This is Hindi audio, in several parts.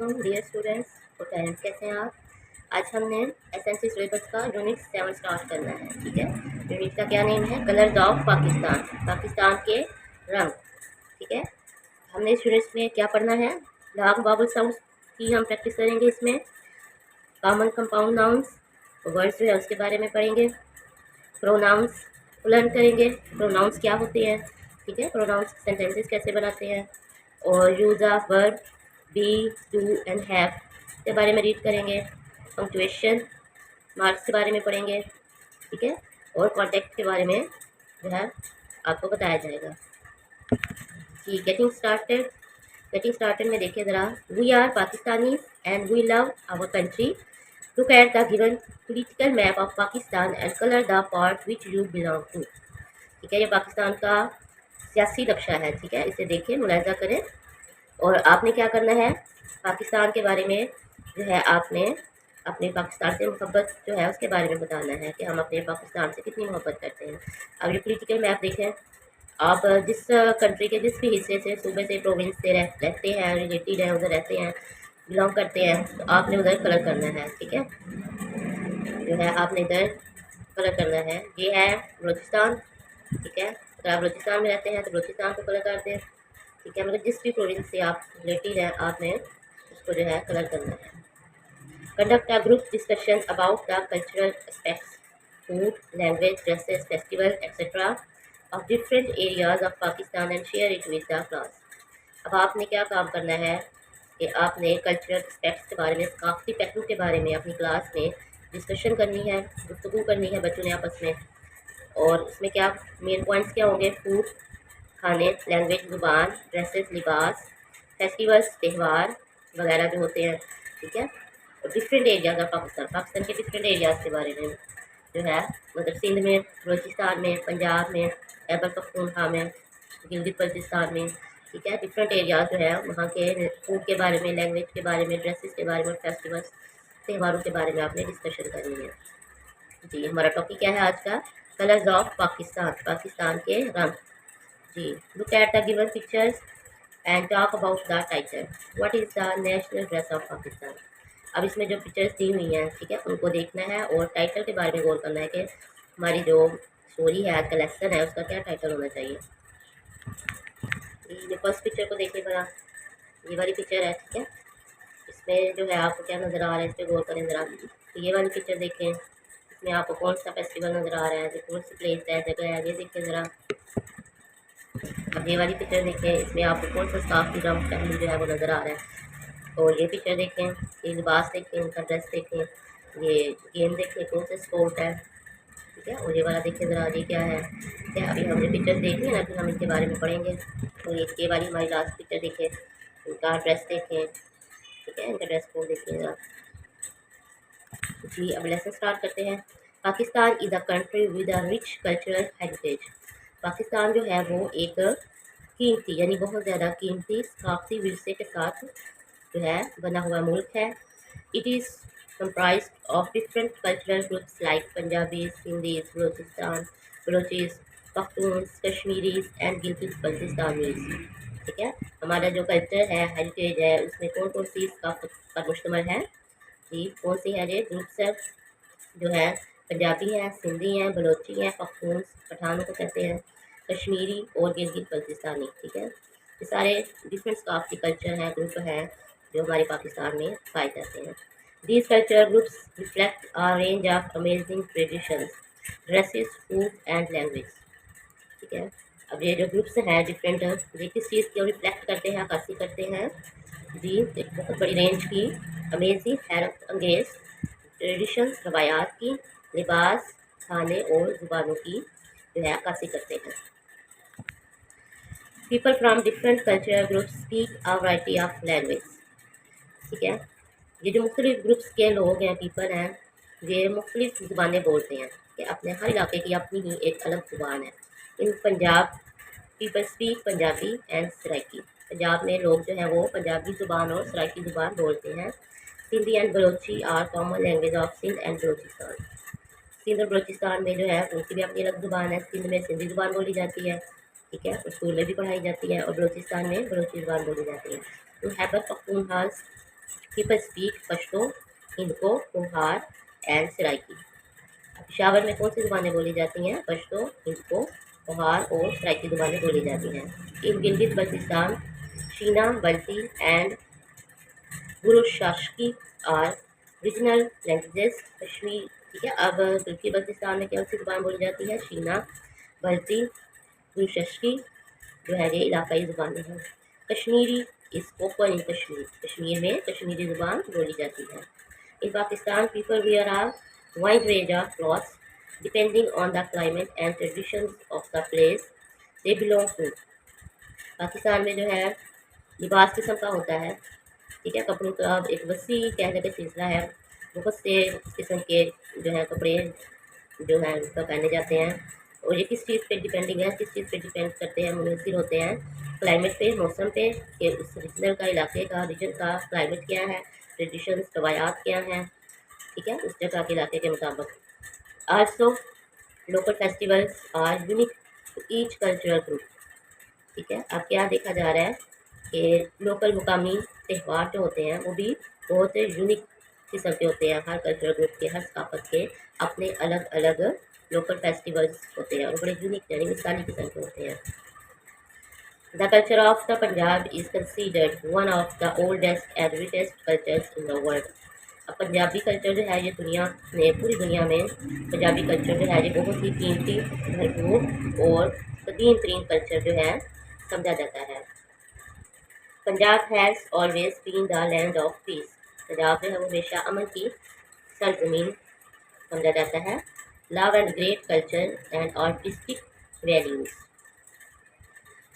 वालेकुम डियर स्टूडेंट्स और पेरेंट्स, कैसे हैं आप। आज हमने एसएनसी सिलेबस का यूनिट 7 स्टार्ट करना है। ठीक है, यूनिट का क्या नेम है? कलर्स ऑफ पाकिस्तान, पाकिस्तान के रंग। ठीक है, हमने इस यूनिट में क्या पढ़ना है? लॉन्ग वावल साउंड्स की हम प्रैक्टिस करेंगे। इसमें कॉमन कंपाउंड नाउन्स वर्ड्स जो है उसके बारे में पढ़ेंगे। प्रोनाउंस लर्न करेंगे, प्रोनाउंस क्या होते हैं। ठीक है, प्रोनाउंस सेंटेंसेस कैसे बनाते हैं, और use of verb B, do and have के बारे में रीड करेंगे। पंक्चुएशन मार्क्स के बारे में पढ़ेंगे। ठीक है, और कॉन्टेक्ट के बारे में जो है आपको बताया जाएगा। जी, गेटिंग स्टार्टेड में देखिए ज़रा। We are Pakistani and we love our country. Look at the given political map of Pakistan and colour the part which you belong to. ठीक है, ये पाकिस्तान का सियासी नक्शा है। ठीक है, इसे देखिए, मुलाहिजा करें। और आपने क्या करना है, पाकिस्तान के बारे में जो है आपने अपने पाकिस्तान से मोहब्बत जो है उसके बारे में बताना है कि हम अपने पाकिस्तान से कितनी मोहब्बत करते हैं। अब ये पॉलिटिकल मैप देखें, आप जिस कंट्री के जिस भी हिस्से से, सूबे से, प्रोविंस से रहते हैं, रिलेटेड हैं, उधर रहते हैं, बिलोंग करते हैं, तो आपने उधर कलर करना है। ठीक है, जो है आपने इधर कलर करना है। ये है बलूचिस्तान। ठीक है, अगर आप बलूचिस्तान में रहते हैं तो बलूचिस्तान को कलर कर दें। ठीक है, मतलब जिस भी प्रोविंस से आप रिलेटेड हैं आपने उसको जो है कलर करना है। Conduct a group discussion about the cultural aspects, food, language, dresses, festival etcetera of different areas of Pakistan and share it with the class. अब आपने क्या काम करना है कि आपने कल्चरल एस्पेक्ट्स के बारे में, सकाफती पहलू के बारे में अपनी क्लास में डिस्कशन करनी है, गुफ्तगू करनी है बच्चों ने आपस में। और इसमें क्या मेन पॉइंट्स क्या होंगे? फूड खाने, लैंग्वेज ज़ुबान, ड्रेसेस लिबास, फेस्टिवल्स त्यौहार वगैरह जो होते हैं। ठीक है, और डिफरेंट एरियाज ऑफ पाकिस्तान के डिफरेंट एरियाज़ के बारे में जो है, मतलब सिंध में, बलूचिस्तान में, पंजाब में, खैबर पख्तूनख्वा में, गिलगित बल्तिस्तान में। ठीक है, डिफरेंट एरियाज जो है वहाँ के फूड के बारे में, लैंग्वेज के बारे में, ड्रेसेस के बारे में, फेस्टिवल्स त्यौहारों के बारे में आपने डिस्कशन करनी है। जी, हमारा टॉपिक क्या है आज का? कलर्स ऑफ पाकिस्तान, पाकिस्तान के रंग। जी, look at the given pictures and talk about the title. What is the national dress of Pakistan. अब इसमें जो पिक्चर्स दी हुई हैं, ठीक है, उनको देखना है और टाइटल के बारे में गौर करना है कि हमारी जो स्टोरी है, आज का लेसन है, उसका क्या टाइटल होना चाहिए। ये फर्स्ट पिक्चर को देखिए बड़ा, ये वाली पिक्चर है। ठीक है, इसमें जो है आपको क्या नज़र आ रहा है, इस पर गौर करें ज़रा। तो ये वाली पिक्चर देखें, इसमें आपको कौन सा फेस्टिवल नज़र आ रहा है, कौन सी प्लेस है, जगह है, ये देखिए ज़रा। अब ये वाली पिक्चर देखें, इसमें आपको कौन सा सकाफती रंग पहलू जो है वो नज़र आ रहा है। और ये पिक्चर देखें, ये लिबास देखें, उनका ड्रेस देखें, ये गेम देखें, कौन सा स्पोर्ट है। ठीक है, और ये वाला देखें ज़रा, ये क्या है। ठीक है, अभी हमने पिक्चर देखी है ना, फिर हम इनके बारे में पढ़ेंगे। तो ये वाली हमारी लास्ट पिक्चर देखें, उनका ड्रेस देखें। ठीक है, इनका ड्रेस कोड देखिए ज़रा। जी, अब लेसन स्टार्ट करते हैं। Pakistan is a country with a rich cultural heritage. Pakistan जो है वो एक कीमती, यानी बहुत ज़्यादा कीमती सकाफती विरसे के साथ जो है बना हुआ मुल्क है। It is comprised of different cultural groups like Punjabis, Hindis, Balochis, Pakhtuns, Kashmiris and Gilgit-Baltistanis। ठीक है, हमारा जो कल्चर है, हेरिटेज है, उसमें कौन कौन सी सकाफत पर मुश्तमिल है। जी, कौन सी है? ये ग्रुप्स है जो है, पंजाबी हैं, सिंधी हैं, बलोची हैं, पख्तून पठानों को कहते हैं, कश्मीरी और गिलगित बल्तिस्तानी। ठीक है, ये सारे डिफरेंट सकाफती कल्चर हैं, ग्रुप हैं जो हमारे पाकिस्तान में पाए जाते हैं। These cultural groups reflect a range of amazing traditions, dresses, food and language। ठीक है, अब ये जो ग्रुप्स हैं डिफरेंट, ये किस चीज़ को रिफ्लेक्ट करते हैं, अक्सी करते हैं। जी, एक बहुत बड़ी रेंज की अमेजिंग, हैरत अंगेज ट्रेडिशंस, रवायात की, लिबास, खाने और ज़ुबानों की जो है अक्सी करते हैं। People from different cultural groups speak a variety of language. ठीक है, ये जो मुख्तलिफ ग्रुप्स के लोग हैं, पीपल हैं, ये मुख्तलिफ ज़ुबानें बोलते हैं कि अपने हर इलाके की अपनी ही एक अलग ज़ुबान है। In Punjab people speak Punjabi and Saraiki. Punjab में लोग जो हैं वो पंजाबी ज़ुबान और सराइकी ज़ुबान बोलते हैं। Sindhi and Balochi are common language of Sindh and Balochistan. Sindh और बलोचिस्तान में जो है उनकी भी अपनी अलग ज़ुबान है। सिंध में सिंधी ज़ुबान बोली जाती है। ठीक है, स्कूल में भी पढ़ाई जाती है, और बलोचिस्तान में बलोची ज़ुबान बोली जाती है। तो खैबर पख्तूनख्वा पीपल स्पीक पश्तो, हिंदको, कुम्हार एंड सराइकी। पेशावर में कौन सी ज़ुबानें बोली जाती हैं? पश्तो, हिंदको, कुम्हार और सराइकी ज़ुबानें बोली जाती हैं। In Gilgit Baltistan, Shina, Balti and Burushaski are regional languages. Kashmir, ठीक है। अब गिलगित बल्तिस्तान में कौन सी ज़ुबान बोली जाती है? शीना, बल्ती, गुरुशासकी जो है ये इलाकाई ज़ुबानें हैं। कश्मीरी इस स्पोकन इन कश्मीर, कश्मीर में कश्मीरी ज़ुबान बोली जाती है। In Pakistan people wear are wide range of clothes depending on the climate and traditions of the place they belong to. Pakistan में जो है लिबास किस्म का होता है, ठीक है। कपड़ों का एक वसी कहने का सिलसिला है। बहुत से किस्म के जो है कपड़े जो है उनका पहने जाते हैं, और ये किस चीज़ पे डिपेंडिंग है, किस चीज़ पे डिपेंड करते हैं, मुनहसर होते हैं क्लाइमेट पे, मौसम पे, कि उस रीजनल का, इलाके का, रीजन का क्लाइमेट क्या है, ट्रेडिशंस, रवायात क्या हैं, ठीक है, उस जगह के इलाके के मुताबिक। Also local festivals are unique to each cultural group, ठीक है। अब क्या देखा जा रहा है कि लोकल मुकामी त्यौहार जो होते हैं वो भी बहुत यूनिक किस्म के होते हैं। हर कल्चरल ग्रुप के, हर सकाफत के अपने अलग अलग लोकल फेस्टिवल्स होते हैं और बड़े यूनिक यानी मिसाली किस्म के होते हैं। The culture of the Punjab is considered one of the oldest and richest cultures in the world. अब पंजाबी कल्चर जो है ये दुनिया में, पूरी दुनिया में पंजाबी कल्चर जो है ये बहुत ही कीमती, भरपूर और कदीम तरीन कल्चर जो है समझा जाता है। Punjab has always been the land of peace. Punjab जो है वो हमेशा अमन की सरजमीन समझा जाता है। Love and great culture and artistic values,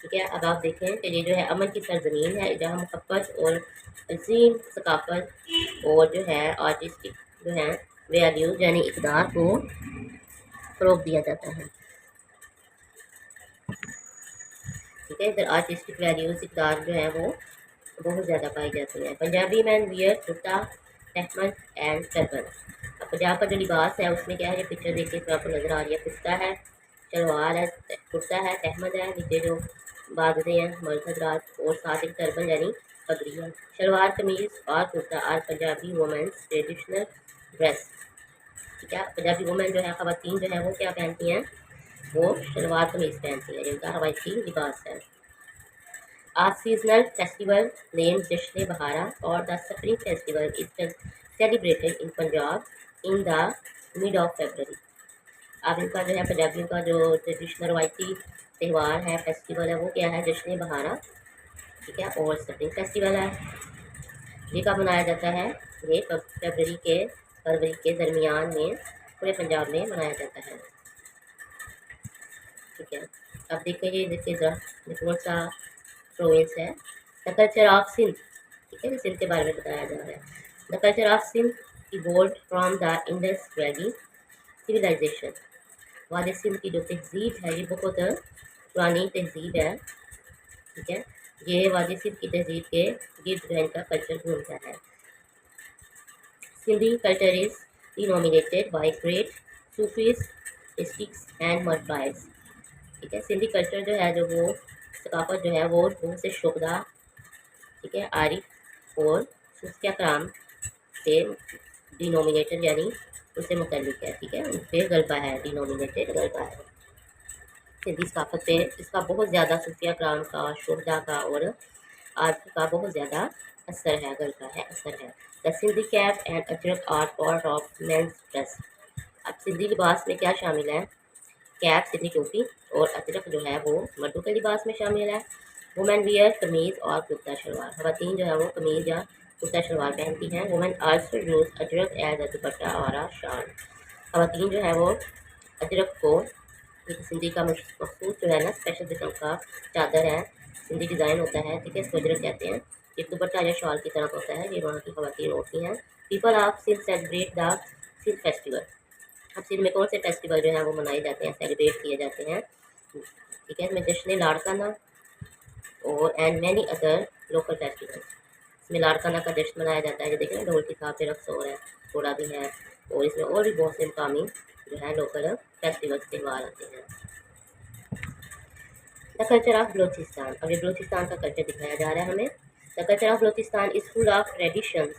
ठीक है। अब आप देखें कि ये जो है अमन की सरजमीन है, जहाँ मुहब्बत और अजीम सकाफत और जो है आर्टिस्टिक जो है वैल्यूज़ यानी इक़दार को फ़रोग़ दिया जाता है, ठीक है। इधर आर्टिस्टिक वैल्यूज़, इक़दार जो है वो बहुत ज़्यादा पाई जाती है। Punjabi man wear kurta, tehmad and turban. अब पंजाब का जो लिबास है उसमें क्या है, जो पिक्चर देख के इसमें आपको नज़र आ रही है, कुर्ता है, शलवार है, कुर्ता है, तहमद है, नीचे जो बाजरे हैं मर्द हजरात, और साथ एक टर्बन यानी पगड़ी है। शलवार कमीज़ और kurta are Punjabi women's traditional dress, ठीक है। पंजाबी वुमेन जो है, ख़वातीन जो है वो क्या पहनती हैं? वो शलवार कमीज़ पहनती हैं, जिनका रवायती लिबास है। A seasonal festival named Jashn Bahara or the Spring Festival is celebrated in Punjab in the mid of February। अब इनका जो है पंजाबियों का जो ट्रेडिशनल रवायती त्यौहार है, फेस्टिवल है, वो क्या है? जश्न बहारा, ठीक है, और स्प्रिंग फेस्टिवल है। ये कब मनाया जाता है? ये फरवरी के दरमियान में पूरे पंजाब में मनाया जाता है, ठीक है। अब देखिए कौन सा प्रोविंस है। द कल्चर ऑफ सिंध, ठीक है, सिंध के बारे में बताया जा रहा है। The culture of Sindh evolve from the Indus valley civilisation. वादी सिंध की जो तहजीब है ये बहुत पुरानी तहजीब है, ठीक है। ये वादी सिंध की तहजीब के गिर्द जो इनका कल्चर घूमता है। Sindhi culture is denominated by great Sufis, mystics and mud tribes, ठीक है। सिंधी कल्चर जो है, जो वो सकाफत जो है वो बहुत से शुहदा, ठीक है, आरिफ और सूफिया कराम से डिनोमिनेटेड यानी उससे मुतल्लिक है, ठीक है, उन पर गलबा है, डिनोमिनेटेड गलबा है। सिंधी सकाफत पे इसका बहुत ज़्यादा सूफिया कराम का, शुहदा का और आरिफ का बहुत ज़्यादा असर है, गलबा है, असर है। The Sindhi cap and ajrak are part of men's dress. अब सिंधी लिबास में क्या शामिल है? कैप, सिंधी टोपी और अजरक जो है वो मर्दों के लिबास में शामिल है। वुमेन वियर कमीज़ और कुर्ता शलवार। ख़वातीन जो है वो कमीज़ या कुर्ता शलवार पहनती हैं। Women also use ajrak as a dupatta और अ शाल। ख़वातीन जो है वो अजरक को, एक सिंधी का मखसूस जो है ना स्पेशल किस्म का चादर है, सिंधी डिज़ाइन होता है, ठीक है, इसको अजरक कहते हैं। एक दुपट्टा या शॉल की तरह होता है, ये वहाँ की ख़वातीन होती हैं। People of Sindh celebrate the Sindh festival. अब सिंध में कौन से फेस्टिवल जो हैं वो मनाए जाते हैं, सेलिब्रेट किए जाते हैं, ठीक है। इसमें जश्न लाड़काना और and many other local festivals. इसमें लाड़काना का जश्न मनाया जाता है, जो देखें ढोल की थाप पे रक्स हो रहा है, थोड़ा भी है, और इसमें और भी बहुत से मुकामी जो है लोकल फेस्टिवल्स त्यौहार आते हैं। The culture of Balochistan. अब ये बलोचिस्तान का कल्चर दिखाया जा रहा है हमें। The culture of Balochistan is full of traditions,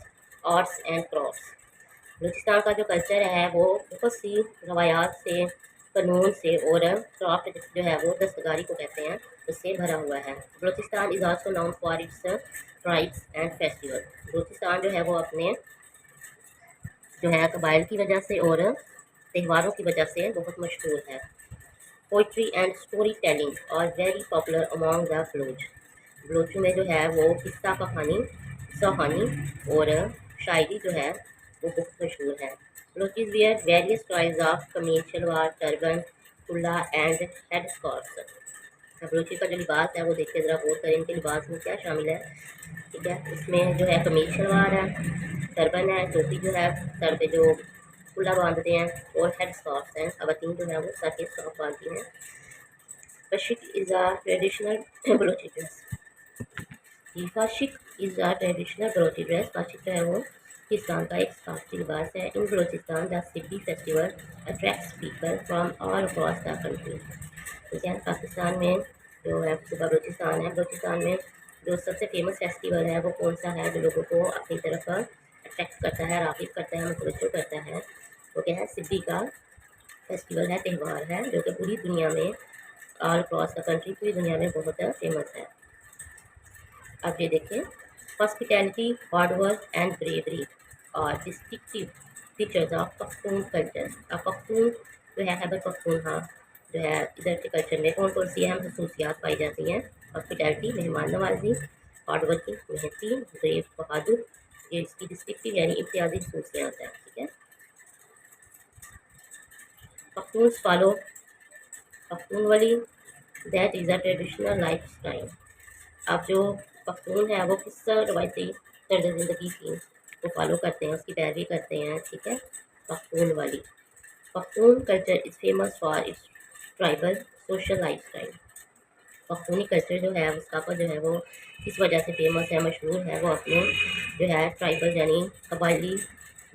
arts and crafts. Balochistan का जो कल्चर है वो बहुत सी रवायात से, कानून से और क्राफ्ट जो है वो दस्तकारी को कहते हैं, उससे भरा हुआ है। Balochistan is also known for its tribes and festival. Balochistan जो है वो अपने जो है कबाइल की वजह से और त्योहारों की वजह से बहुत मशहूर है। Poetry and story telling are very popular among the Baloch. बलूचों में जो है वो किस्सा कहानी, कहानी और शायरी जो है वो बहुत मशहूर है। बलूचीज वियर वेरियस टाइप्स ऑफ कमीज, शलवार, टर्बन, कुल्ला एंड हेड स्कार्फ्स। बलूची का जो लिबास है वो देखिए ज़रा गौर करें, इनके लिबास में क्या शामिल है। ठीक है, इसमें जो है कमीज शलवार है, टर्बन है, टोपी जो है सर पे जो खुला बांधते हैं और हेड स्कार्फ हैं, खवातीन जो है वो सर पे स्कार्फ बांधती हैं। Pashk is a traditional Balochi dress. Pashk is a traditional Balochi dress. Pashk जो है वो पाकिस्तान का एक सकाफती लिबास है। In Balochistan the Sibi festival attracts people from all across the country. ठीक है, पाकिस्तान में जो है सूबा बलूचिस्तान है, बलूचिस्तान में जो सबसे फेमस फेस्टिवल है वो कौन सा है जो लोगों को अपनी तरफ अट्रैक्ट करता है, राग़िब करता है, मुतवज्जो करता है, वो क्या है, सिद्दी का फेस्टिवल है, त्यौहार है, जो कि पूरी दुनिया में ऑल अक्रॉस द कंट्री, पूरी दुनिया में बहुत फेमस है। अब ये देखें, hospitality, hard work and bravery और distinctive features of Pakhtun culture. अब पख्तून जो है खैबर पख्तूनख्वा जो है इधर के कल्चर में कौन कौन सी अहम खसूसियात पाई जाती हैं। हॉस्पिटैलिटी, मेहमान नवाजी, हार्ड वर्किंग, मेहनती, ब्रेव, बहादुर, ये इसकी डिस्टिंक्टिव यानी इम्तियाजी खसूसियात है। ठीक है, Pakhtuns follow Pakhtunwali that is a traditional life style. अब जो पख्तून है वो किस रवायती तर्ज ज़िंदगी की वो फॉलो करते हैं, उसकी पैरवी करते हैं। ठीक है, Pakhtunwali. Pakhtun culture is famous for its tribal social life style. Pakhtuni culture जो है उसका जो है वो इस वजह से फेमस है, मशहूर है, वो अपने जो है ट्राइबल यानी कबायली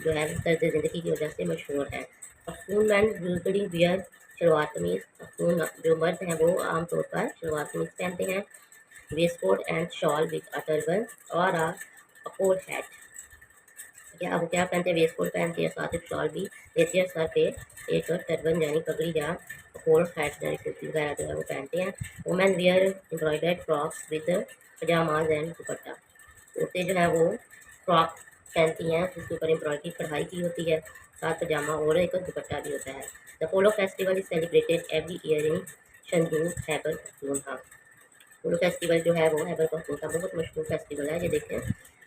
जो है तर्ज ज़िंदगी की वजह से मशहूर है। Pakhtun man usually wear shalwar kameez. Pakhtun जो मर्द हैं वो आमतौर पर शलवार कमीज़ पहनते हैं। Westcott and shawl with a turban और अ कोट हैट। क्या वो क्या पहनते हैं, वेस्टकोट पहनते हैं, साथ ही शॉल भी लेते हैं, सर पे एक टर्बन यानी पगड़ी या कोट हैट यानी टोपी वगैरह जो है वो पहनते हैं। Women wear embroidered frocks with pyjamas and dupatta. औरतें जो है वो फ्रॉक पहनती हैं जिसके ऊपर एम्ब्रॉयडरी कढ़ाई की होती है, साथ पजामा और एक दुपट्टा भी होता है। The polo festival is celebrated every year in Shandur Khyber Pakhtunkhwa. Polo festival जो है वो खैबर पख्तूनख्वा का बहुत मशहूर फेस्टिवल है। ये देखें,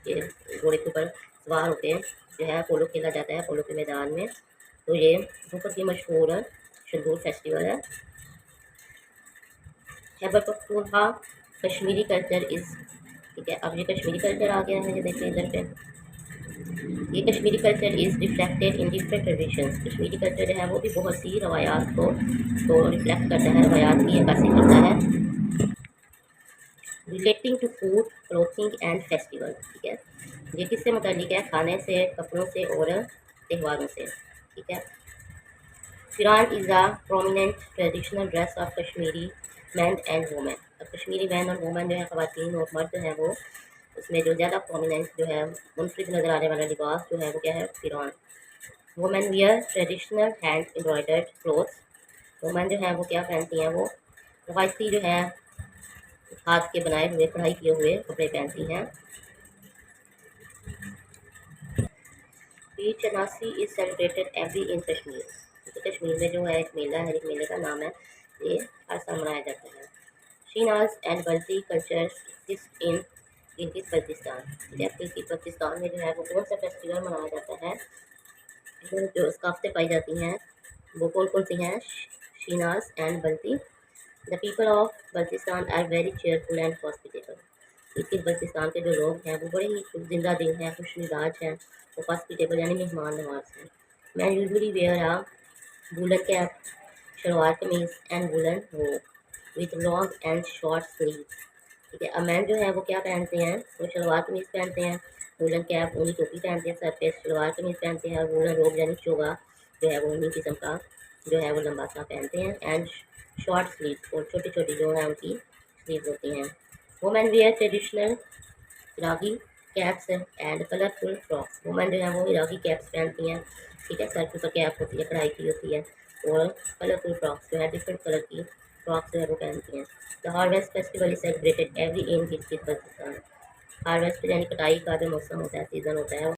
ये घोड़े के ऊपर सवार होते हैं, जो है पोलो खेला जाता है पोलो के मैदान में, तो ये बहुत ही मशहूर शंदूर फेस्टिवल है। Khyber Pakhtunkhwa Kashmiri culture is. ठीक है, अब ये कश्मीरी कल्चर आ गया है, ये देखें इधर पे, ये Kashmiri culture is reflected in different traditions. Kashmiri culture जो है वो भी बहुत सी रवायात को तो रिफ्लेक्ट करता है, रवायात की अक्कासी करता है। Relating to food, clothing and festival. ठीक है, ये किससे मुताल्लिक है, खाने से, कपड़ों से और त्योहारों से। ठीक है, Pheran is a prominent traditional dress of Kashmiri man and women. अब कश्मीरी मैन और वुमेन जो है, ख़वातीन और मर्द जो है वो उसमें जो ज़्यादा प्रोमिनेंट जो है मुनफरिद नज़र आने वाला लिबास जो है वो क्या है, Pheran. Women wear traditional hand embroidered clothes. Women जो है वो क्या पहनती हैं, वो रवायती जो है हाथ के बनाए हुए कढ़ाई किए हुए कपड़े पहनती हैं। Pir Chinasi is celebrated every in Kashmir. तो कश्मीर में जो है एक मेला है, एक मेले का नाम है, ये हर साल मनाया जाता है। Shinas and Balti cultures exist in Gilgit Baltistan. Gilgit Baltistan में जो है वो कौन सा फेस्टिवल मनाया जाता है, जो सकाफतें पाई जाती हैं वो कौन कौन सी हैं, Shinas and Balti. The people of Baltistan are very cheerful and hospitable. Gilgit Baltistan के जो लोग हैं वो बड़े ही जिंदा दिल हैं, खुश मिजाज हैं, वो हॉस्पिटेबल यानी मेहमान नवाज हैं। Men usually wear a woollen cap, shalwar kameez and woollen robe with long and short sleeve. ठीक है, अब मैन जो है वो क्या पहनते हैं, वो शलवार कमीज पहनते हैं, वूलन कैप ऊनी टोपी पहनते हैं, सर पे शलवार कमीज पहनते हैं, और वूलन रोब यानी चोगा जो है वो ऊनी किस्म का जो है वो लंबा सा पहनते हैं, एंड शॉर्ट स्लीव और छोटी छोटी जो है उनकी स्लीव होती हैं। Women wear traditional Iraqi caps and colourful frocks. Women जो है वो इराकी कैप्स पहनती हैं, ठीक है, सर के ऊपर कैप होती है, कढ़ाई की होती है, और कलरफुल फ्रॉक्स जो है डिफरेंट कलर की फ्रॉक्स जो है वो पहनती हैं। The harvest festival is celebrated every in Gilgit Baltistan. Harvest यानी कटाई का जो मौसम होता है, सीजन होता है, वो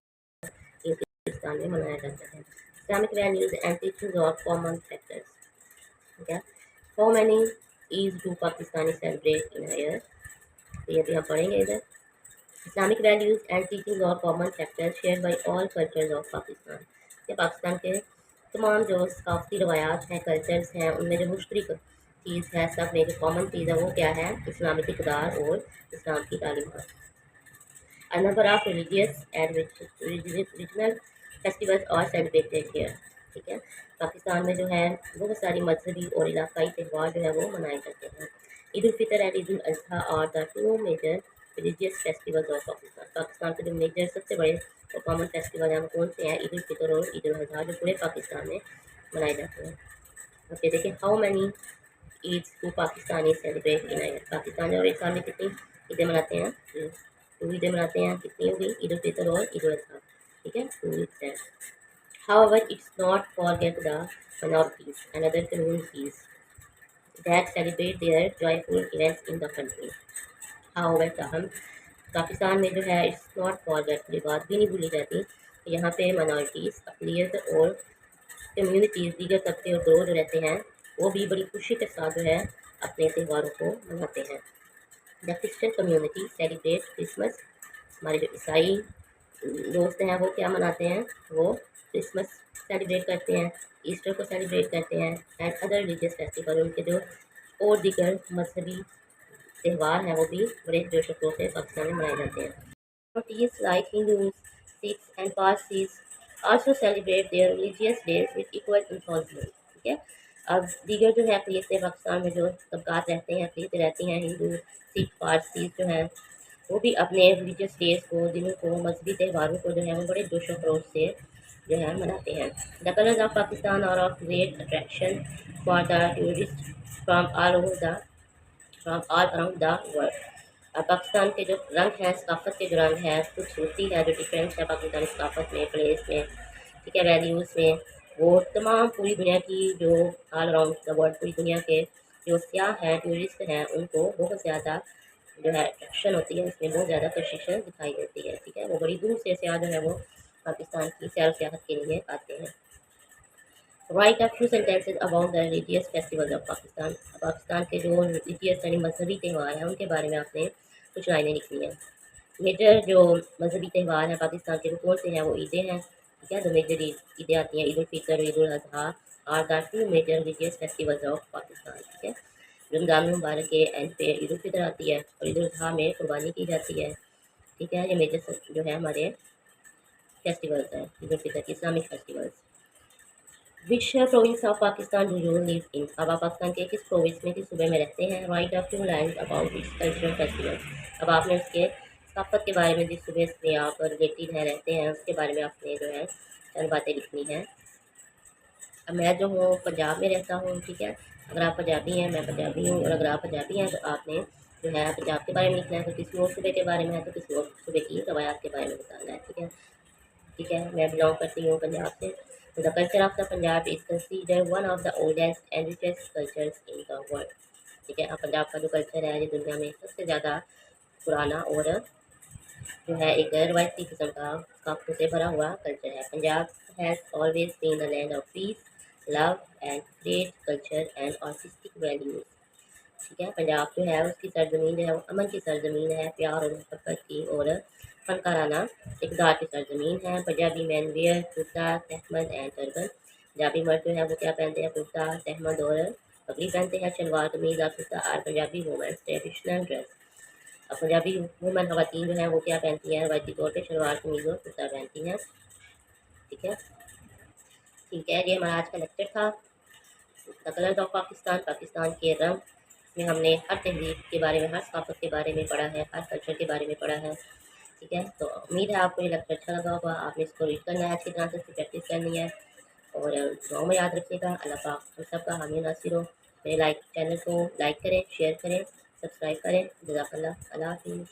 गिलगित में मनाया जाता है। Islamic values and teachings of common factors, ठीक है। How many Eid do Pakistani celebrate in year, तो ये भी हम पढ़ेंगे इधर। इस्लामिक वैल्यूज एंड टीचिंग्स और common factors share by all cultures of Pakistan. ये पाकिस्तान के तमाम जो सकाफती रवायात हैं, कल्चर्स हैं, उनमें जो मुश्तरक चीज़ है, सब में जो कॉमन चीज़ है वो क्या है, इस्लामी इक़दार और इस्लाम की तालीमात। A number of religious and regional festivals are celebrated here, ठीक है। पाकिस्तान में जो है बहुत सारी मजहबी और इलाकाई त्यौहार जो है वो मनाए जाते हैं। Eid ul Fitr and Eid ul Azha are the two major religious festivals of Pakistan. Pakistan के जो मेजर सबसे बड़े और कॉमन फेस्टिवल हैं वो कौन से हैं, ईद उल फितर और ईद उल अज़हा, जो पूरे पाकिस्तान में मनाए जाते हैं। ओके, देखिए how many Eid do Pakistani celebrate in year. Pakistan और एक साल में कितनी ईदें मनाते हैं, टू ईदें मनाते हैं। कितनी होगी, ईद उल फितर और ईद उल अज़हा, ठीक है, 2 ईद्स हैं। However, it's not forget the minorities and other communities that celebrate their joyful events in the country. However, ताहम पाकिस्तान में जो है इट्स नॉट फॉरगेट, ये बात भी नहीं भूली जाती कि यहाँ पे माइनॉरिटीज़, अक़लियत और कम्युनिटीज़, दीगर तबके और ग्रोह जो रहते हैं, वो भी बड़ी खुशी के साथ जो है अपने त्योहारों को मनाते हैं। The Christian community celebrate Christmas. हमारे जो ईसाई दोस्त हैं वो क्या मनाते हैं, वो क्रिसमस सेलिब्रेट करते हैं, ईस्टर को सेलिब्रेट करते हैं, एंड अदर रिलीजियस फेस्टिवल, उनके जो और दीगर मजहबी त्यौहार हैं वो भी बड़े जोश खरोश से पाकिस्तान में मनाए जाते हैं। Minorities like Hindus, Sikhs and Parsis also celebrate their religious days with equal enthusiasm, ठीक है। अब दीगर जो है अक़लियतें पाकिस्तान में जो तबकात रहते हैं, अक़लियतें रहती हैं, हिंदू, सिख, पारसी जो हैं, वो भी अपने रिलीजियस डेज को, दिनों को, मजहबी त्योहारों को जो है वो बड़े जोश खरोश से जो है मनाते हैं। The colours of Pakistan are of great attraction for the tourist from all around the world. Pakistan के जो रंग हैं, सकाफत के जो रंग हैं, खूबसूरती है, जो डिफरेंस है पाकिस्तानी सकाफत में, प्लेस में, ठीक है, वैल्यूज़ में, वो तमाम पूरी दुनिया की जो ऑल अराउंड द वर्ल्ड, पूरी दुनिया के जो सियाह हैं, टूरिस्ट हैं, उनको बहुत ज़्यादा जो है अट्रैक्शन होती है, उसमें बहुत ज़्यादा कशिश दिखाई देती है, ठीक है। वो बड़ी दूर से सियाह जो है वो पाकिस्तान की सैर सियाहत के लिए आते हैं। Right a few sentences about the religious festivals of Pakistan. Pakistan के जो रिलीजियस यानी मजहबी त्यौहार हैं उनके बारे में आपने कुछ लाइनें लिखनी हैं। मेजर जो मजहबी त्यौहार हैं पाकिस्तान के वो कौन से हैं, वो ईदें हैं, ठीक है। जो मेजर ईदें आती हैं, Eid ul Fitr, Eid ul Azha are the two major religious festivals of Pakistan, ठीक है। रमज़ान मुबारक के एंड पे ईद उल फितर आती है और ईद उल अज़हा में कुर्बानी की जाती है, ठीक है। ये मेजर जो है हमारे फेस्टिवल्स हैं, ईद उल फितर की Islamic festivals. Which province of Pakistan do you live in. अब आप पाकिस्तान के किस प्रोविंस में, किस सूबे में रहते हैं। Right a few lines about it's cultural festival. अब आपने उसके सकाफत के बारे में, जिस सूबे में आप रिलेटेड हैं, रहते हैं, उसके बारे में आपने जो है चंद बातें लिखनी हैं। अब मैं जो हूँ पंजाब में रहता हूँ, ठीक है। अगर आप पंजाबी हैं, मैं पंजाबी हूँ, और अगर आप पंजाबी हैं तो आपने जो है पंजाब के बारे में लिखना है, तो किसी और सूबे के बारे में है तो किसी और सूबे की रवायात के बारे में बताना है, ठीक है। ठीक है, मैं बिलोंग करती हूँ पंजाब से। The culture of the Punjab is consider one of the oldest and richest cultures in the world, ठीक है। अब पंजाब का जो कल्चर है ये दुनिया में सबसे ज़्यादा पुराना और जो है एक रवायती किस्म का काफ़ी से भरा हुआ कल्चर है। Punjab has always been the land of peace, love and great culture and artistic values, ठीक है। पंजाब जो है उसकी सरजमीन जो है वो अमन की सरजमीन है, प्यार और मोहब्बत की और फनकाराना इक़दार की सरजमीन है। Punjabi man wear kurta, tehmad and turban. Punjabi मर्द जो है वो क्या पहनते हैं, कुर्ता, तहमद और पगड़ी पहनते हैं। शलवार कमीज़ और kurta are Punjabi women's traditional dress. अब पंजाबी वुमेन ख़वातीन जो है वो क्या पहनती हैं, रवायती तौर पर शलवार कमीज़ और कुर्ता पहनती हैं, ठीक है। ठीक है, ये हमारा आज का लेक्चर था, the colours of Pakistan, Pakistan के रंग। इसमें हमने हर तहजीब के बारे में, हर सकाफत के बारे में पढ़ा है, हर कल्चर के बारे में पढ़ा है, ठीक है। तो उम्मीद है आपको ये लेक्चर अच्छा लगा होगा। आपने इसको रीड करना है, अच्छी तरह से इसकी प्रैक्टिस करनी है और दुआओं में याद रखिएगा। अल्लाह पाक हम सबका हामी नासिर हो। मेरे चैनल को लाइक करें, शेयर करें, सब्सक्राइब करें। जज़ाकल्लाह, अल्लाह हाफ़िज़।